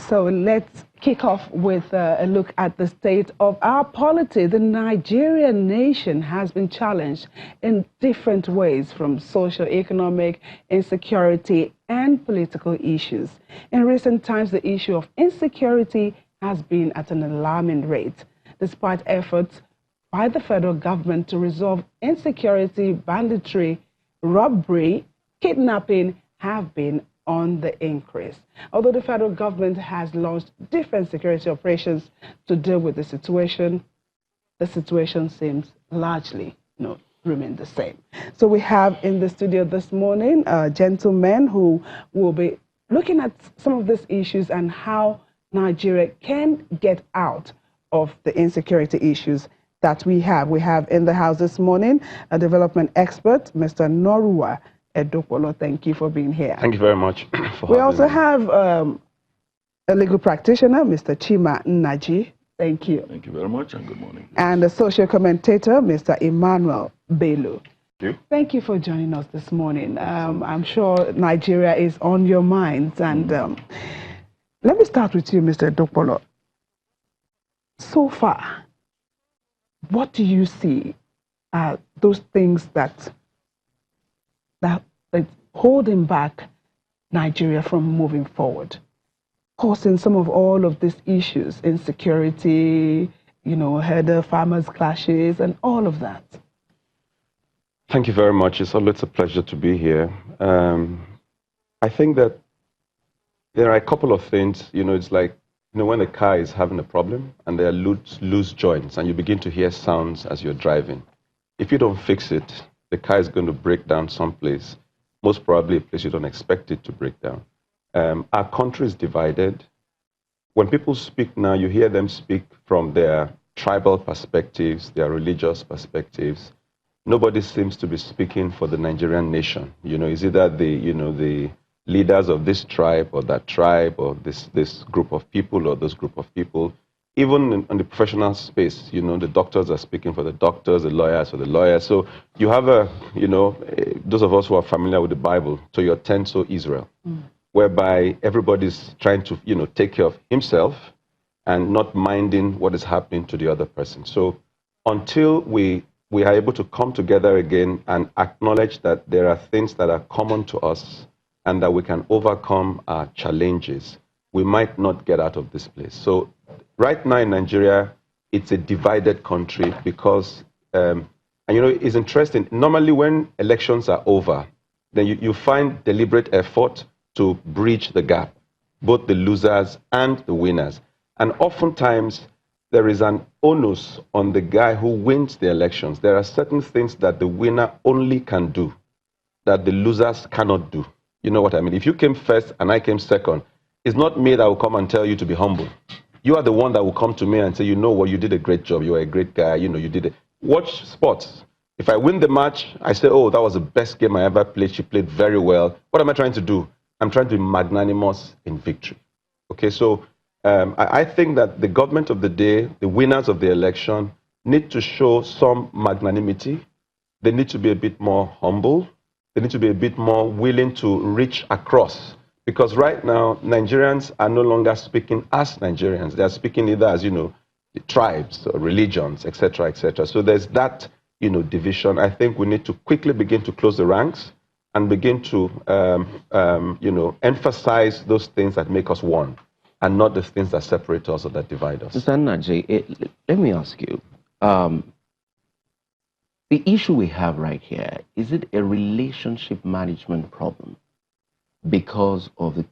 So let's kick off with a look at the state of our polity. The Nigerian nation has been challenged in different ways, from socio-economic, insecurity, and political issues. In recent times, the issue of insecurity has been at an alarming rate. Despite efforts by the federal government to resolve insecurity, banditry, robbery, kidnapping have been on the increase. Although the federal government has launched different security operations to deal with the situation seems largely remain the same. So we have in the studio this morning gentlemen who will be looking at some of these issues and how Nigeria can get out of the insecurity issues that we have. We have in the house this morning a development expert, Mr. Norua Edokpolo. Thank you for being here. Thank you very much for We also have a legal practitioner, Mr. Chima Nnaji. Thank you. Thank you very much and good morning. And a social commentator, Mr. Emmanuel Bello. Thank you. Thank you for joining us this morning. I'm sure Nigeria is on your minds. And let me start with you, Mr. Edokpolo. So far, what do you see are those things that holding back Nigeria from moving forward, causing some of all of these issues, insecurity, herder farmers clashes and all of that? Thank you very much. It's always a pleasure to be here. I think that there are a couple of things, it's like, when a car is having a problem and there are loose joints and you begin to hear sounds as you're driving. If you don't fix it, the car is going to break down someplace, most probably a place you don't expect it to break down. Our country is divided. When people speak now, you hear them speak from their tribal perspectives, their religious perspectives. Nobody seems to be speaking for the Nigerian nation. It's either the leaders of this tribe or that tribe or this group of people or this group of people. Even in the professional space, the doctors are speaking for the doctors, the lawyers for the lawyers. So you have those of us who are familiar with the Bible, to your tent, so Israel, whereby everybody's trying to, take care of himself and not minding what is happening to the other person. So until we are able to come together again and acknowledge that there are things that are common to us and that we can overcome our challenges, we might not get out of this place. So right now in Nigeria, it's a divided country because, it's interesting. Normally when elections are over, then you find deliberate effort to bridge the gap, both the losers and the winners. And oftentimes there is an onus on the guy who wins the elections. There are certain things that the winner only can do that the losers cannot do. You know what I mean? If you came first and I came second, it's not me that will come and tell you to be humble. You are the one that will come to me and say, you know what, you did a great job. You are a great guy. You did it. Watch sports. If I win the match, I say, oh, that was the best game I ever played. She played very well. What am I trying to do? I'm trying to be magnanimous in victory. Okay, so I think that the government of the day, the winners of the election, need to show some magnanimity. They need to be a bit more humble. They need to be a bit more willing to reach across. Because right now, Nigerians are no longer speaking as Nigerians. They are speaking either as, the tribes or religions, etc., etc. So there's that, division. I think we need to quickly begin to close the ranks and begin to, emphasize those things that make us one and not the things that separate us or that divide us. Mr. Nnaji, let me ask you, the issue we have right here, is it a relationship management problem because of the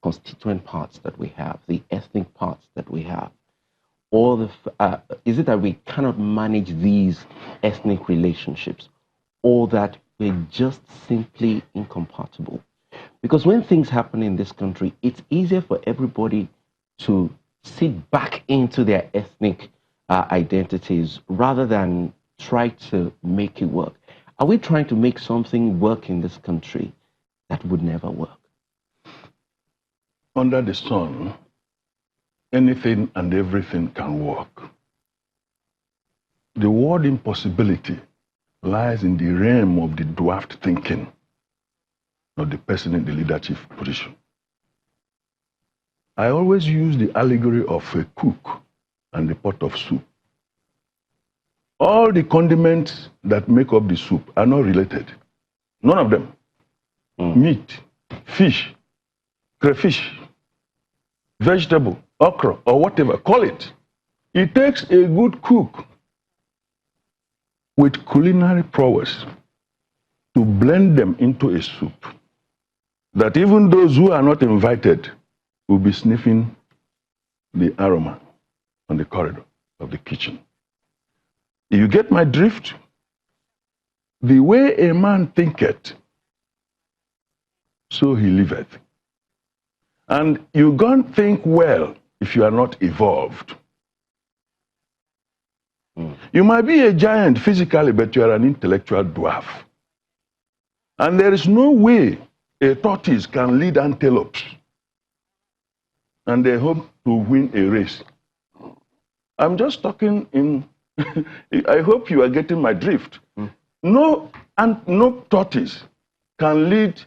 constituent parts that we have, the ethnic parts that we have? Or is it that we cannot manage these ethnic relationships, or that we're just simply incompatible? Because when things happen in this country, it's easier for everybody to sit back into their ethnic identities rather than try to make it work. Are we trying to make something work in this country that would never work? Under the sun, anything and everything can work. The word impossibility lies in the realm of the dwarfed thinking of the person in the leadership position. I always use the allegory of a cook and the pot of soup. All the condiments that make up the soup are not related. None of them. Meat, fish, crayfish, vegetable, okra, or whatever, call it. It takes a good cook with culinary prowess to blend them into a soup that even those who are not invited will be sniffing the aroma on the corridor of the kitchen. You get my drift? The way a man thinketh, so he liveth. And you can't think well if you are not evolved. You might be a giant physically, but you are an intellectual dwarf. And there is no way a tortoise can lead antelopes and they hope to win a race. I'm just talking in, I hope you are getting my drift. No tortoise can lead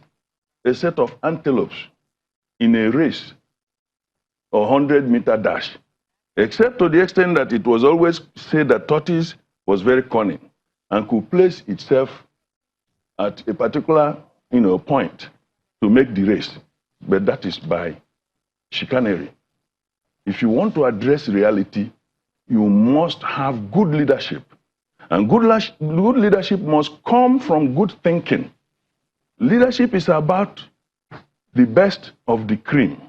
a set of antelopes in a race or 100-meter dash, except to the extent that it was always said that tortoise was very cunning and could place itself at a particular point to make the race. But that is by chicanery. If you want to address reality, you must have good leadership. And good leadership must come from good thinking. Leadership is about the best of the cream.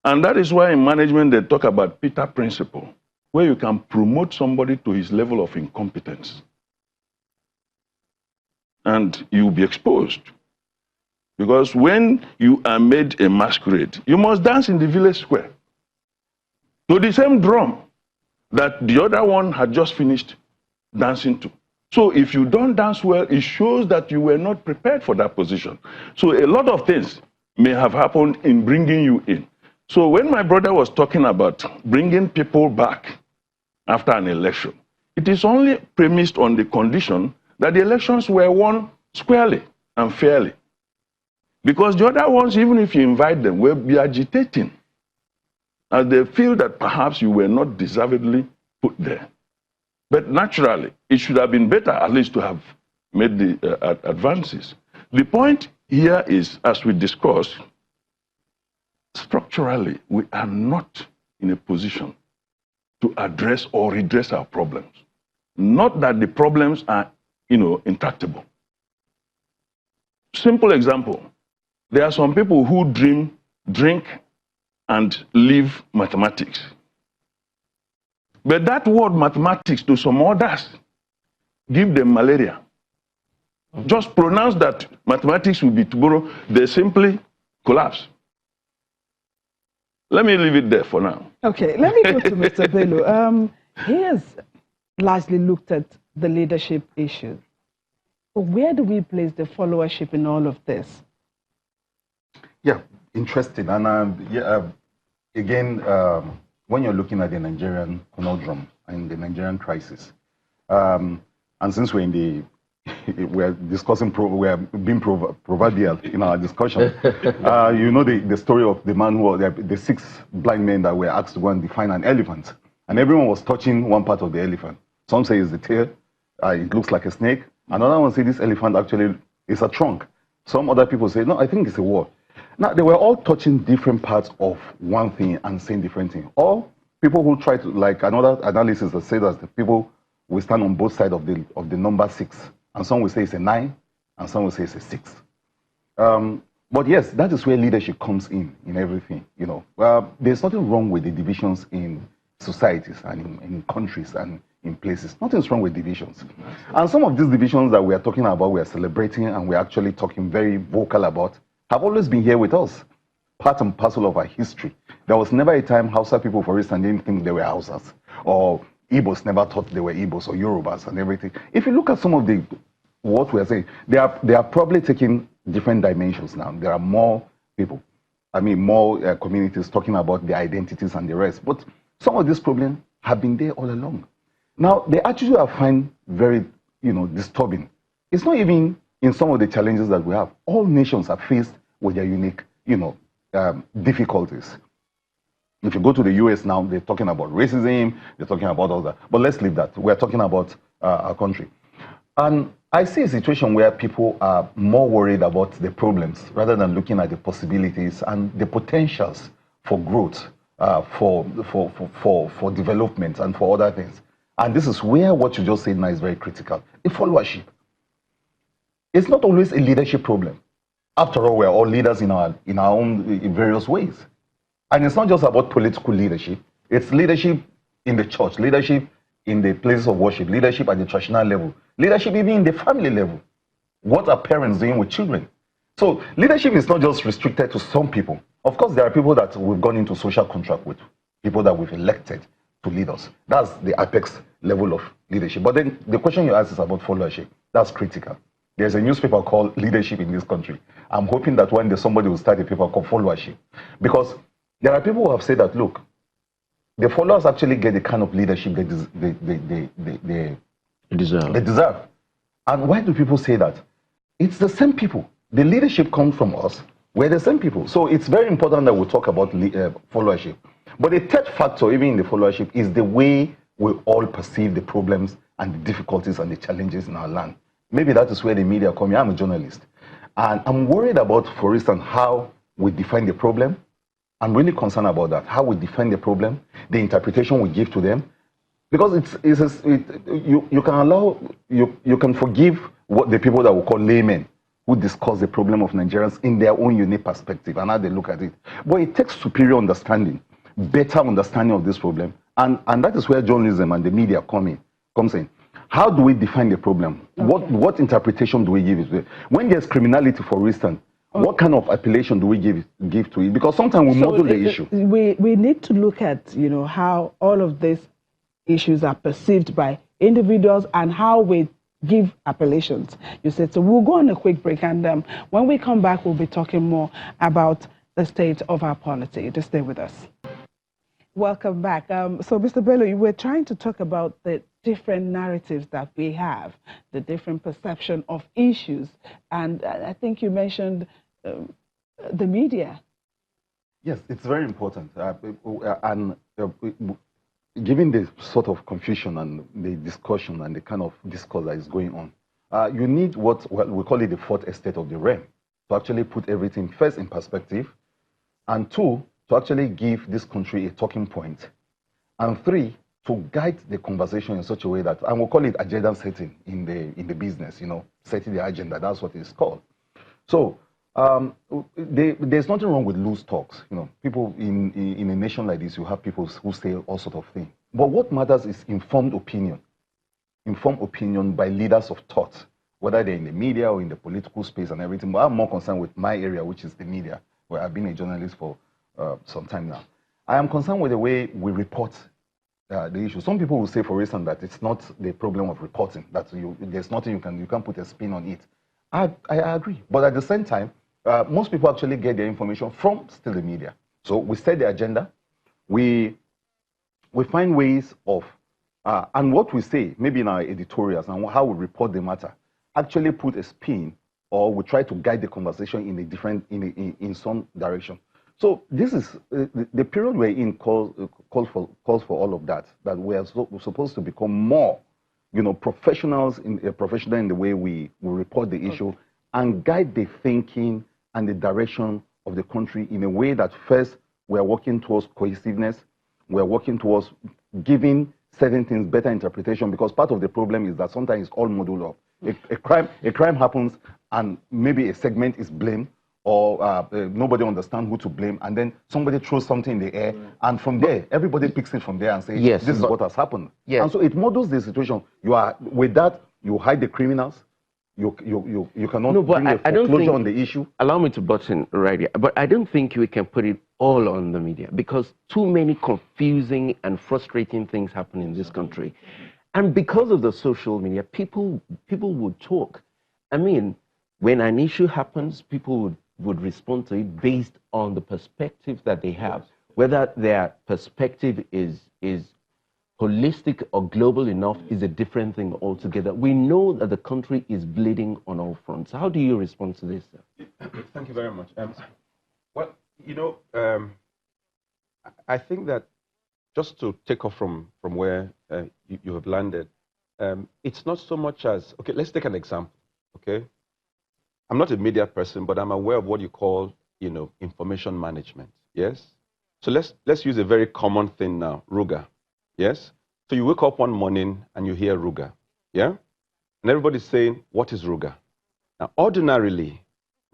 And that is why in management they talk about Peter principle, where you can promote somebody to his level of incompetence. And you'll be exposed. Because when you are made a masquerade, you must dance in the village square to the same drum that the other one had just finished dancing to. So if you don't dance well, it shows that you were not prepared for that position. So a lot of things may have happened in bringing you in. So when my brother was talking about bringing people back after an election, it is only premised on the condition that the elections were won squarely and fairly. Because the other ones, even if you invite them, will be agitating as they feel that perhaps you were not deservedly put there. But naturally, it should have been better at least to have made the advances. The point here is, as we discussed, structurally, we are not in a position to address or redress our problems. Not that the problems are, intractable. Simple example. There are some people who drink, and live mathematics. But that word mathematics to some others give them malaria. Just pronounce that mathematics will be tomorrow, they simply collapse. Let me leave it there for now. Okay, let me go to Mr. Bello. He has largely looked at the leadership issue. But where do we place the followership in all of this? Yeah, interesting. And again, when you're looking at the Nigerian conundrum and the Nigerian crisis, and since we're we're discussing, we're being proverbial in our discussion, you know the story of the man who, the 6 blind men that were asked to go and define an elephant, and everyone was touching one part of the elephant. Some say it's the tail, it looks like a snake. Another one say this elephant actually is a trunk. Some other people say, no, I think it's a wall. Now, they were all touching different parts of one thing and saying different things. Or people who try to, like another analysis that says that the people will stand on both sides of the number 6. And some will say it's a 9, and some will say it's a 6. But yes, that is where leadership comes in everything. There's nothing wrong with the divisions in societies and in countries and in places. Nothing's wrong with divisions. And some of these divisions that we are talking about, we are celebrating, and we're actually talking very vocal about, have always been here with us, part and parcel of our history. There was never a time Hausa people, for instance, didn't think they were Hausas, or Igbos never thought they were Igbos, or Yorubas and everything. If you look at some of what we are saying, they are probably taking different dimensions now. There are more people, more communities talking about their identities and the rest. But some of these problems have been there all along. Now, the attitude I find very, disturbing. It's not even in some of the challenges that we have. All nations are faced with their unique, difficulties. If you go to the US now, they're talking about racism, they're talking about all that. But let's leave that. We're talking about our country. And I see a situation where people are more worried about the problems rather than looking at the possibilities and the potentials for growth, for development and for other things. And this is where what you just said now is very critical. The followership. It's not always a leadership problem. After all, we're all leaders in our own in various ways. And it's not just about political leadership. It's leadership in the church, leadership in the places of worship, leadership at the traditional level, leadership even in the family level. What are parents doing with children? So leadership is not just restricted to some people. Of course, there are people that we've gone into social contract with, people that we've elected to lead us. That's the apex level of leadership. But then the question you ask is about followership. That's critical. There's a newspaper called Leadership in this country. I'm hoping that one day somebody will start a paper called Followership. Because there are people who have said that, look, the followers actually get the kind of leadership they deserve. And why do people say that? It's the same people. The leadership comes from us. We're the same people. So it's very important that we talk about followership. But the third factor, even in the followership, is the way we all perceive the problems and the difficulties and the challenges in our land. Maybe that is where the media come in. I'm a journalist. And I'm worried about, for instance, how we define the problem. I'm really concerned about that, how we define the problem, the interpretation we give to them. Because you can forgive what the people that we call laymen who discuss the problem of Nigerians in their own unique perspective and how they look at it. But it takes superior understanding, better understanding of this problem. And that is where journalism and the media comes in. How do we define the problem? Okay. What interpretation do we give it? When there's criminality, for instance, okay, what kind of appellation do we give to it? Because sometimes we model the issue. We need to look at, how all of these issues are perceived by individuals and how we give appellations. You said so. We'll go on a quick break, and when we come back, we'll be talking more about the state of our polity. Just stay with us. Welcome back. So, Mr. Bello, we're trying to talk about the different narratives that we have, the different perception of issues, and I think you mentioned the media. Yes, it's very important. Given the sort of confusion and the discussion and the kind of discourse that is going on, you need what we call it the fourth estate of the realm to actually put everything first in perspective, and two, to actually give this country a talking point, and three, to guide the conversation in such a way that, and we'll call it agenda setting in the business, setting the agenda. That's what it's called. So there's nothing wrong with loose talks. People in a nation like this, you have people who say all sorts of things. But what matters is informed opinion by leaders of thought, whether they're in the media or in the political space and everything. But I'm more concerned with my area, which is the media, where I've been a journalist for some time now. I am concerned with the way we report the issue. Some people will say, for instance, that it's not the problem of reporting, that there's nothing you can put a spin on it. I agree. But at the same time, most people actually get their information from still the media. So we set the agenda, we find ways of, and what we say, maybe in our editorials and how we report the matter, actually put a spin, or we try to guide the conversation in a different, in some direction. So this is the period we're in calls for all of that. That we're supposed to become more, professional in the way we report the issue and guide the thinking and the direction of the country in a way that first we're working towards cohesiveness, we're working towards giving certain things better interpretation, because part of the problem is that sometimes it's all modeled up. A crime happens and maybe a segment is blamed, or nobody understands who to blame, and then somebody throws something in the air, and from there, everybody picks it from there and says, yes, this is what has happened. Yes. And so it models the situation. With that, you hide the criminals, you cannot bring a foreclosure on the issue. Allow me to butt in right here, but I don't think we can put it all on the media, because too many confusing and frustrating things happen in this country. And because of the social media, people would talk. I mean, when an issue happens, people would respond to it based on the perspective that they have. Whether their perspective is holistic or global enough is a different thing altogether. We know that the country is bleeding on all fronts. How do you respond to this, sir? Thank you very much. Well, You know, I think that just to take off from where you have landed, it's not so much as, okay, let's take an example, okay? I'm not a media person, but I'm aware of what you call, information management, yes? So let's use a very common thing now, Ruga, yes? So you wake up one morning and you hear Ruga, yeah? And everybody's saying, what is Ruga? Now, ordinarily,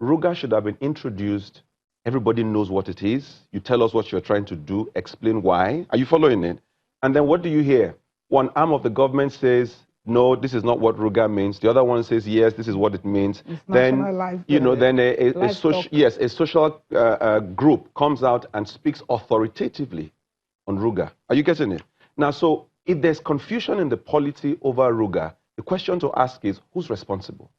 Ruga should have been introduced. Everybody knows what it is. You tell us what you're trying to do, explain why. Are you following it? And then what do you hear? One arm of the government says, no, this is not what Ruga means. The other one says, yes, this is what it means. It's then, then a social group comes out and speaks authoritatively on Ruga. Are you getting it? Now, so if there's confusion in the polity over Ruga, the question to ask is, who's responsible?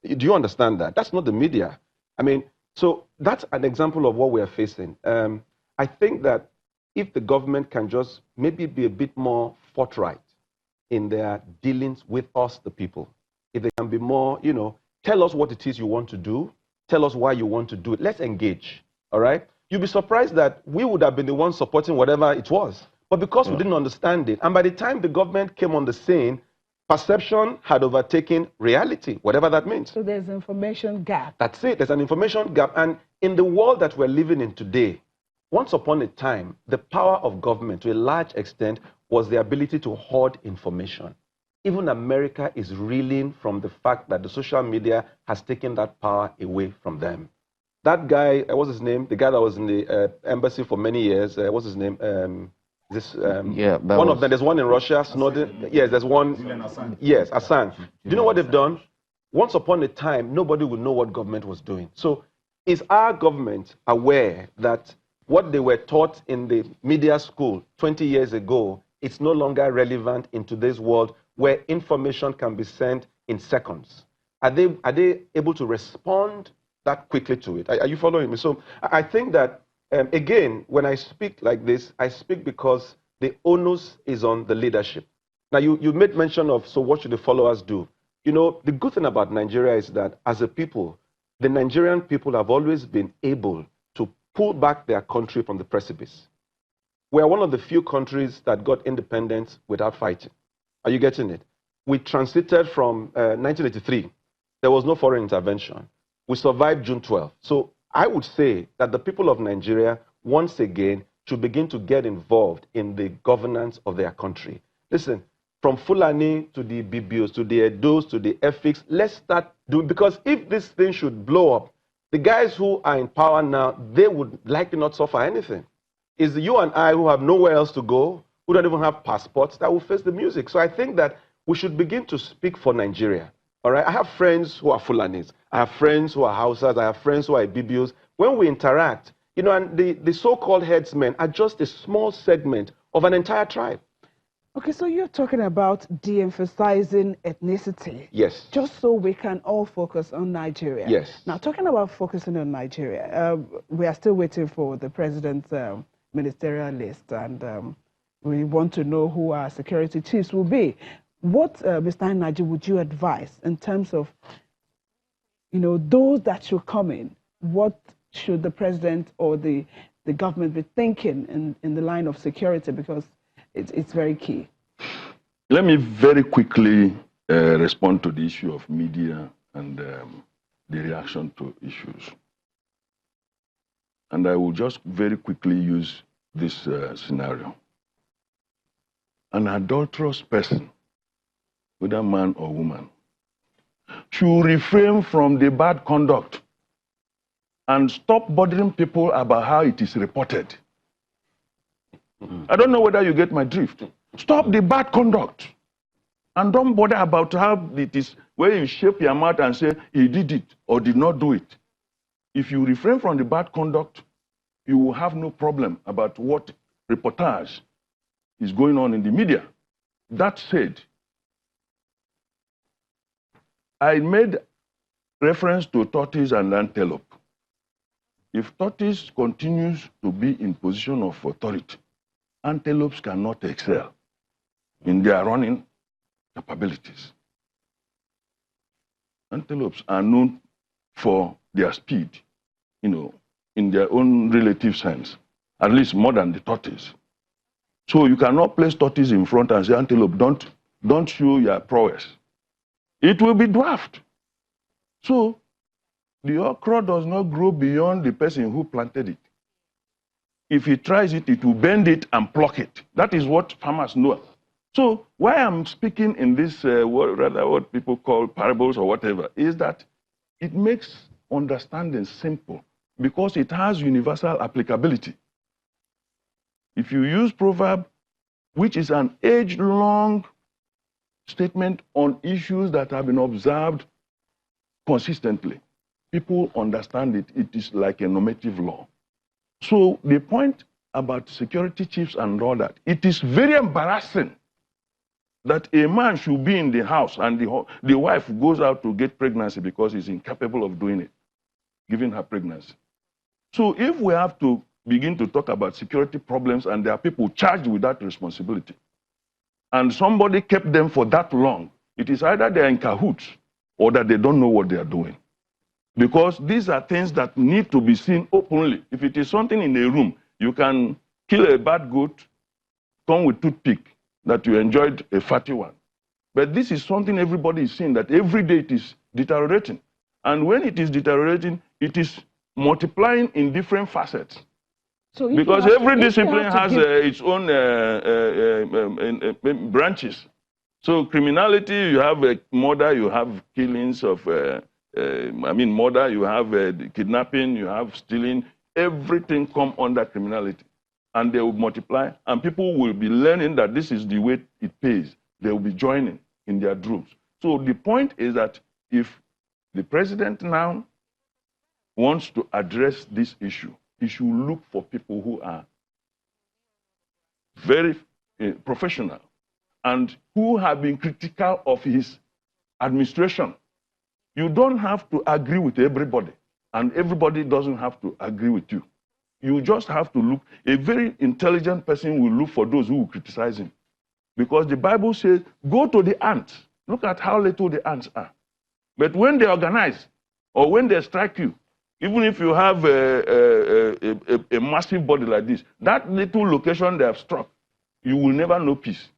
Do you understand that? That's not the media. I mean, so that's an example of what we are facing. I think that if the government can just maybe be a bit more forthright in their dealings with us, the people, if they can be more, tell us what it is you want to do, tell us why you want to do it, let's engage, all right? You'll be surprised that we would have been the ones supporting whatever it was, but because we didn't understand it, and by the time the government came on the scene, perception had overtaken reality, whatever that means. So there's information gap. That's it. There's an information gap. And in the world that we're living in today, once upon a time, the power of government, to a large extent, was the ability to hoard information. Even America is reeling from the fact that the social media has taken that power away from them. That guy, what's his name? The guy that was in the embassy for many years, what's his name? One of them, there's one in Russia, Snowden. Yes, there's one. Yes, Assange. Do you know what they've done? Once upon a time, nobody would know what government was doing. So is our government aware that what they were taught in the media school 20 years ago, it's no longer relevant in today's world where information can be sent in seconds? Are they able to respond that quickly to it? Are you following me? So I think that again, when I speak like this, I speak because the onus is on the leadership. Now, you made mention of, so what should the followers do? The good thing about Nigeria is that as a people, the Nigerian people have always been able to pull back their country from the precipice. We are one of the few countries that got independence without fighting. Are you getting it? We transited from 1983. There was no foreign intervention. We survived June 12th. So I would say that the people of Nigeria, once again, should begin to get involved in the governance of their country. Listen, from Fulani to the Bibios, to the Edos, to the Efiks, let's start doing, because if this thing should blow up, the guys who are in power now, they would likely not suffer anything. It's you and I who have nowhere else to go, who don't even have passports, that will face the music. So I think that we should begin to speak for Nigeria. All right, I have friends who are Fulanis. I have friends who are Hausas. I have friends who are Ibibios. When we interact, and the so-called headsmen are just a small segment of an entire tribe. Okay, so you're talking about de-emphasizing ethnicity. Yes. Just so we can all focus on Nigeria. Yes. Now, talking about focusing on Nigeria, we are still waiting for the president's ministerial list, and we want to know who our security chiefs will be. What, Mr. Naji, would you advise in terms of, those that should come in? What should the president or the government be thinking in the line of security? Because it's very key. Let me very quickly respond to the issue of media and the reaction to issues. And I will just very quickly use this scenario. An adulterous person, whether man or woman, should refrain from the bad conduct and stop bothering people about how it is reported. I don't know whether you get my drift. Stop the bad conduct and don't bother about how it is, where you shape your mouth and say he did it or did not do it. If you refrain from the bad conduct, you will have no problem about what reportage is going on in the media. That said, I made reference to tortoise and antelope. If tortoise continues to be in position of authority, antelopes cannot excel in their running capabilities. Antelopes are known for their speed, in their own relative sense, at least more than the tortoise. So you cannot place tortoise in front and say, antelope, don't show your prowess. It will be dwarfed. So the okra does not grow beyond the person who planted it. If he tries it, it will bend it and pluck it. That is what farmers know. So why I'm speaking in this, what people call parables or whatever, is that it makes understanding simple because it has universal applicability. If you use proverb, which is an age-long statement on issues that have been observed consistently, people understand it. It is like a normative law. So the point about security chiefs and all that, it is very embarrassing that a man should be in the house and the wife goes out to get pregnancy because he's incapable of doing it, giving her pregnancy. So if we have to begin to talk about security problems and there are people charged with that responsibility, and somebody kept them for that long, it is either they're in cahoots or that they don't know what they are doing. Because these are things that need to be seen openly. If it is something in a room, you can kill a bad goat, come with toothpick, that you enjoyed a fatty one. But this is something everybody is seeing, that every day it is deteriorating. And when it is deteriorating, it is multiplying in different facets. So because every discipline has its own branches. So criminality, you have murder, you have killings of, murder, you have kidnapping, you have stealing. Everything come under criminality. And they will multiply, and people will be learning that this is the way it pays. They will be joining in their groups. So the point is that if the president now wants to address this issue, he should look for people who are very professional and who have been critical of his administration. You don't have to agree with everybody, and everybody doesn't have to agree with you. You just have to look. A very intelligent person will look for those who will criticize him. Because the Bible says, go to the ants. Look at how little the ants are. But when they organize, or when they strike you, even if you have a massive body like this, that little location they have struck, you will never know peace.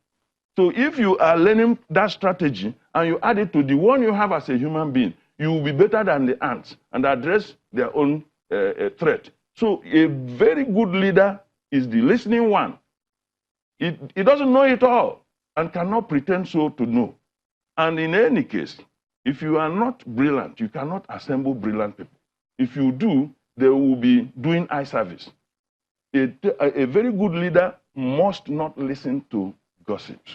So if you are learning that strategy, and you add it to the one you have as a human being, you will be better than the ants and address their own threat. So a very good leader is the listening one. It doesn't know it all and cannot pretend so to know. And in any case, if you are not brilliant, you cannot assemble brilliant people. If you do, they will be doing eye service. A very good leader must not listen to gossips.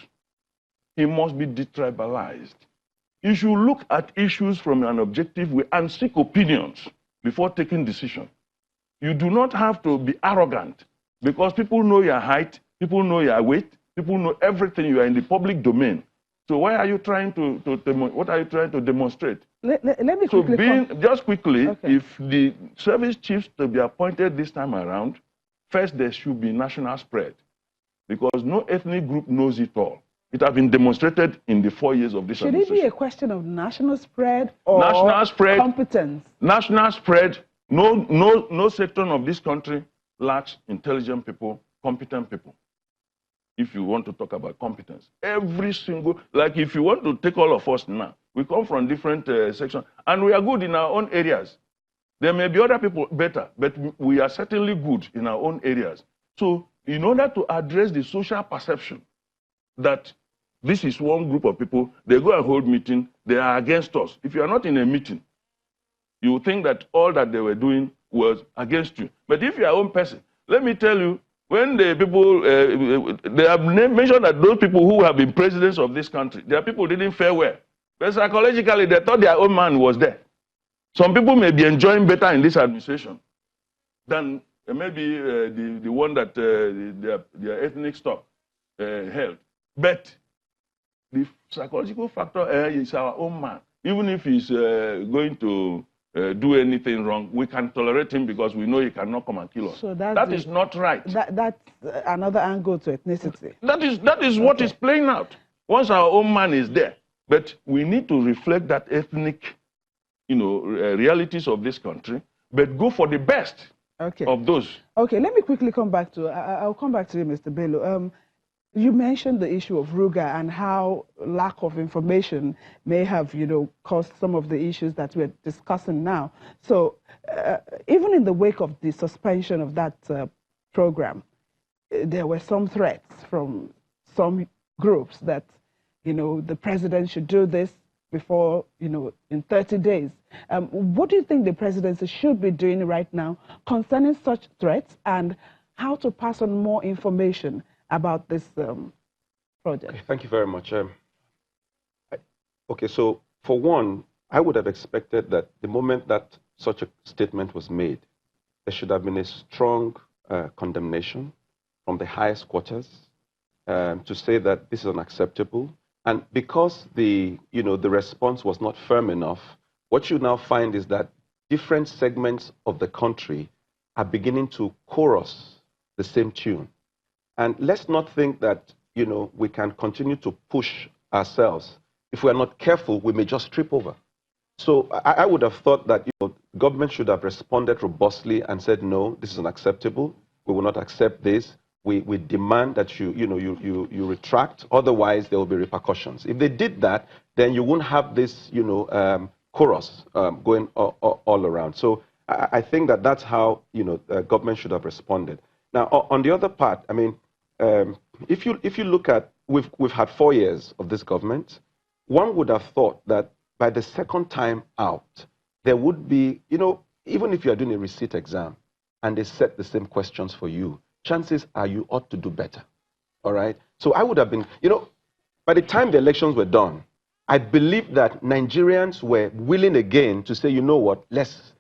He must be detribalized. You should look at issues from an objective way and seek opinions before taking decisions. You do not have to be arrogant because people know your height, people know your weight, people know everything. You are in the public domain. So why are you trying to what are you trying to demonstrate? Let me quickly just quickly, okay. If the service chiefs to be appointed this time around, first there should be national spread because no ethnic group knows it all. It has been demonstrated in the 4 years of this administration. Should it be a question of national spread or national spread, competence? National spread. No section of this country lacks intelligent people, competent people. If you want to talk about competence, every single, like if you want to take all of us now, we come from different sections, and we are good in our own areas. There may be other people better, but we are certainly good in our own areas. So in order to address the social perception that this is one group of people, they go and hold meeting, they are against us. If you are not in a meeting, you think that all that they were doing was against you. But if you are your own person, let me tell you, when the people, they have mentioned that those people who have been presidents of this country, their people didn't fare well. But psychologically, they thought their own man was there. Some people may be enjoying better in this administration than maybe the one that their ethnic stock held. But the psychological factor is our own man. Even if he's going to do anything wrong, we can tolerate him because we know he cannot come and kill us. So that is not right. That's another angle to ethnicity. That is what is playing out. Once our own man is there, but we need to reflect that ethnic, realities of this country, but go for the best. of those. Okay, let me quickly come back to, I'll come back to you, Mr. Bello. You mentioned the issue of Ruga and how lack of information may have, caused some of the issues that we're discussing now. So even in the wake of the suspension of that program, there were some threats from some groups that, the president should do this before, in 30 days. What do you think the presidency should be doing right now concerning such threats and how to pass on more information about this project? Okay, thank you very much. Okay, so for one, I would have expected that the moment that such a statement was made, there should have been a strong condemnation from the highest quarters to say that this is unacceptable. And because the response was not firm enough, what you now find is that different segments of the country are beginning to chorus the same tune. And let's not think that, we can continue to push ourselves. If we're not careful, we may just trip over. So I would have thought that, government should have responded robustly and said, no, this is unacceptable. We will not accept this. We demand that you retract. Otherwise, there will be repercussions. If they did that, then you won't have this, chorus going all around. So I think that that's how, government should have responded. Now, on the other part, I mean, if you look at, we've had 4 years of this government, one would have thought that by the second time out, there would be, even if you are doing a receipt exam and they set the same questions for you, chances are you ought to do better, all right? So I would have been, by the time the elections were done, I believe that Nigerians were willing again to say, you know what, let's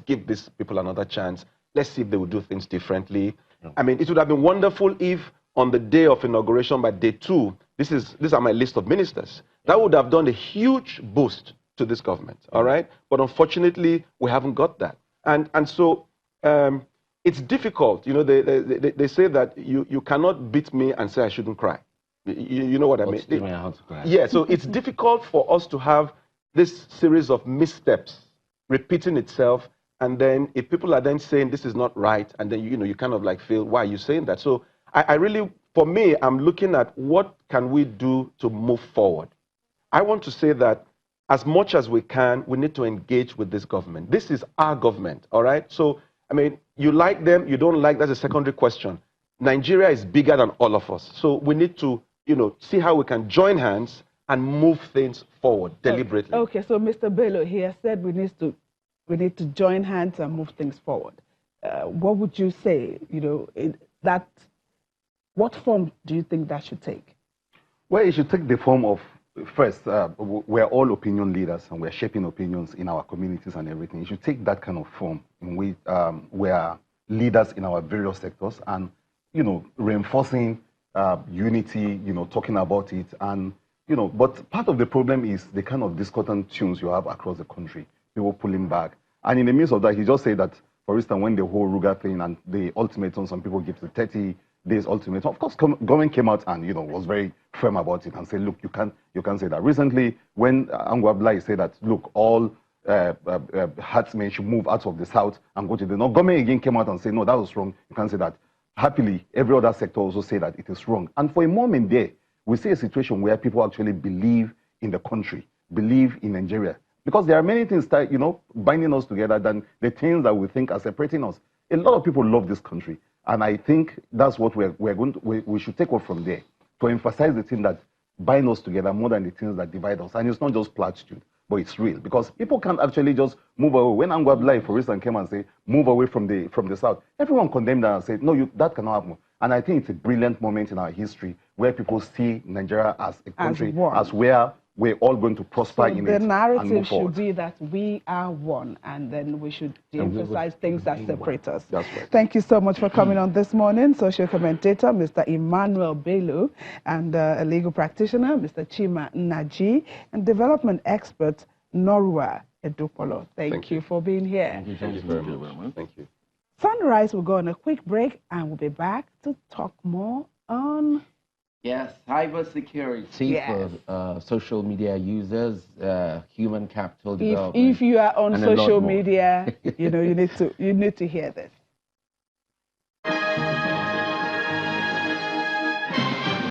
give these people another chance. Let's see if they will do things differently. I mean, it would have been wonderful if on the day of inauguration, by day 2, these are my list of ministers. That would have done a huge boost to this government, all right? But unfortunately, we haven't got that. And so it's difficult. They say that you cannot beat me and say I shouldn't cry. You know what I mean? Yeah, so it's difficult for us to have this series of missteps repeating itself. And then if people are then saying this is not right, and then you kind of like feel, why are you saying that? So I really, for me, I'm looking at what can we do to move forward. I want to say that as much as we can, we need to engage with this government. This is our government, all right? So, I mean, you like them, you don't like, that's a secondary question. Nigeria is bigger than all of us. So we need to, see how we can join hands and move things forward deliberately. Okay, so Mr. Bello, he has said we need to join hands and move things forward. What would you say, what form do you think that should take? Well, it should take the form of, first, we're all opinion leaders and we're shaping opinions in our communities and everything. It should take that kind of form in which we are leaders in our various sectors and, reinforcing unity, talking about it. And, but part of the problem is the kind of discordant tunes you have across the country, people pulling back. And in the midst of that, he just said that, for instance, when the whole Ruga thing and the ultimatum, some people give the 30 days ultimatum. Of course, government came out and was very firm about it and said, look, you can't say that. Recently, when Angwa said that, look, all herdsmen should move out of the south and go to the north, government again came out and said, no, that was wrong. You can't say that. Happily, every other sector also say that it is wrong. And for a moment there, we see a situation where people actually believe in the country, believe in Nigeria. Because there are many things that, binding us together than the things that we think are separating us. A lot of people love this country. And I think that's what we should take off from there, to emphasize the thing that bind us together more than the things that divide us. And it's not just platitude, but it's real. Because people can't actually just move away. When Angwa Blai, for instance, came and said, move away from the south, everyone condemned that and said, no, that cannot happen. And I think it's a brilliant moment in our history where people see Nigeria as a country, as where we're all going to prosper in it. The narrative should be that we are one, and then we should de-emphasize things that separate us. That's right. Thank you so much for coming on this morning. Social commentator, Mr. Emmanuel Bello, and a legal practitioner, Mr. Chima Naji, and development expert, Norua Edupolo. Thank you for being here. Thank you very much. Thank you. Sunrise will go on a quick break, and we'll be back to talk more on Yes, cybersecurity Yes. for social media users, human capital If development. you are on and a lot social more. media, you know, you need to hear this.